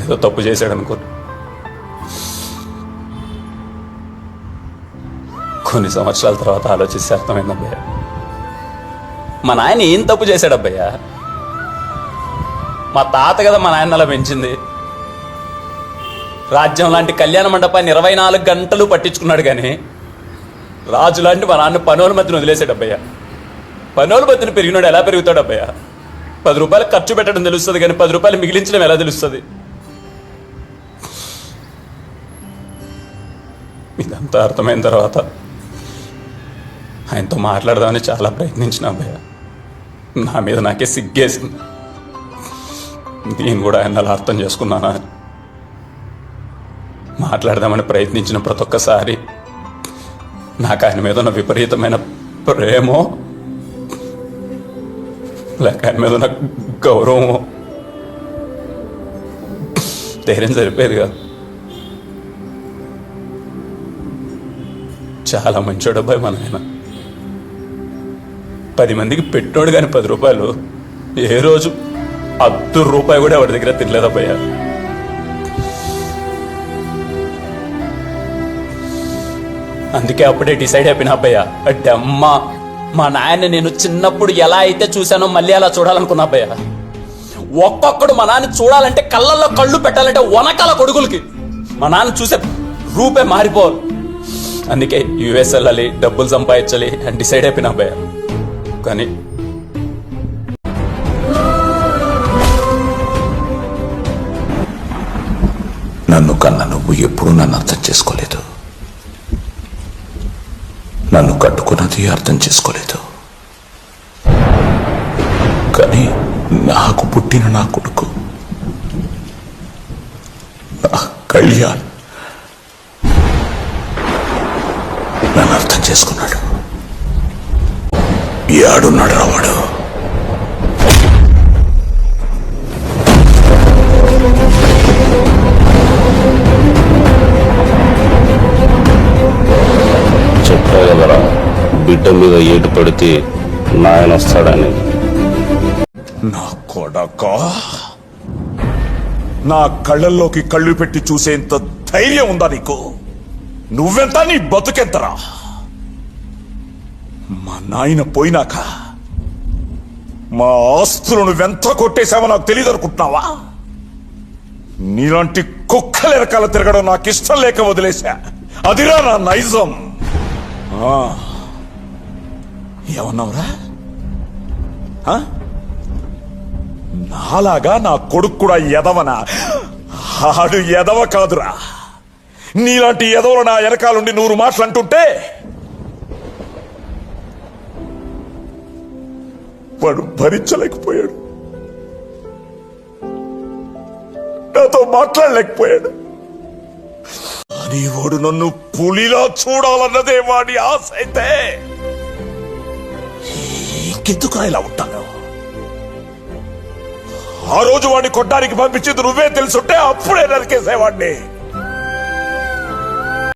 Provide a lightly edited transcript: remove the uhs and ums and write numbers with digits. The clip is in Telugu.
ఏదో తప్పు చేశాడు అనుకో. కొన్ని సంవత్సరాల తర్వాత ఆలోచిస్తే అర్థమైంది అబ్బయ్య, మా నాయన ఏం తప్పు చేశాడు అబ్బయ్య. మా తాత కదా మా నాయన అలా పెంచింది. రాజ్యం లాంటి కళ్యాణ మండపాన్ని 24 గంటలు పట్టించుకున్నాడు, కానీ రాజు లాంటి మా నాన్న పనుల మధ్యన వదిలేశాడు అబ్బయ్య. పనుల మధ్యన పెరిగినాడు ఎలా పెరుగుతాడు అబ్బయ్య? 10 రూపాయలు ఖర్చు పెట్టడం తెలుస్తుంది, కానీ 10 రూపాయలు మిగిలించడం ఎలా తెలుస్తుంది? ఇదంతా అర్థమైన తర్వాత ఆయనతో మాట్లాడదామని చాలా ప్రయత్నించిన అబ్బయ్య. నా మీద నాకే సిగ్గేసింది. నేను కూడా ఆయన అలా అర్థం చేసుకున్నానా అని. మాట్లాడదామని ప్రయత్నించిన ప్రతి ఒక్కసారి నాకు ఆయన మీద ఉన్న విపరీతమైన ప్రేమో లేక ఆయన మీద ఉన్న గౌరవమో ధైర్యం సరిపోయేది కాదు. చాలా మంచోడు అబ్బాయి మన ఆయన. 10 మందికి పెట్టోడు కానీ 10 రూపాయలు ఏ రోజు ₹1 కూడా ఎవరి దగ్గర తినలేదబ్బయ్య. అందుకే అప్పుడే డిసైడ్ అయిపోయినా అబ్బయ్య, అంటే అమ్మ మా నాయన నేను చిన్నప్పుడు ఎలా అయితే చూశానో మళ్ళీ అలా చూడాలనుకున్నా అబ్బయ్య. ఒక్కొక్కడు మా నాన్న చూడాలంటే కళ్ళల్లో కళ్ళు పెట్టాలంటే వనకాల కొడుకులకి మా నాన్న చూసే రూపే మారిపోవాలి. అందుకే యుఎస్ వెళ్ళాలి, డబ్బులు సంపాదించాలి అని డిసైడ్ అయిపోయినా అబ్బయ్య. కానీ నన్ను కన్న నువ్వు ఎప్పుడు నన్ను అర్థం చేసుకోలేదు. నన్ను కట్టుకున్నది అర్థం చేసుకోలేదు. కానీ నాకు పుట్టిన నా కొడుకు నా కళ్యాణ్ నన్ను అర్థం చేసుకున్నాడు. ఏడున్నాడు రావాడు. చెప్పా కదరా, బిడ్డ మీద ఏటు పడితే నాయన వస్తాడని. నా కొడక, నా కళ్ళల్లోకి కళ్ళు పెట్టి చూసేంత ధైర్యం ఉందా నీకు? నువ్వెంత, నీ బతుకెంతరా? మా నాయన పోయినాక మా ఆస్తులు నువ్వెంత కొట్టేశావో నాకు తెలియదు అనుకుంటున్నావా? నీలాంటి కుక్కల వెనకాల తిరగడం నాకు ఇష్టం లేక వదిలేశా. అదిరా నా నైజం. ఏమన్నావురా? నాలాగా నా కొడుకు కూడా ఎదవనా? ఆడు ఎదవ కాదురా. నీలాంటి ఎదవలు నా వెనకాలండి 100 మాటలు అంటుంటే వాడు భరించలేకపోయాడు, నాతో మాట్లాడలేకపోయాడు. అని వాడు నన్ను పులిలా చూడాలన్నదే వాడి ఆశ అయితే ఇంకెందుకు ఇలా ఉంటాను? ఆ రోజు వాడిని కొట్టడానికి పంపించేది నువ్వే తెలుసుంటే అప్పుడే నరికేసేవాడిని.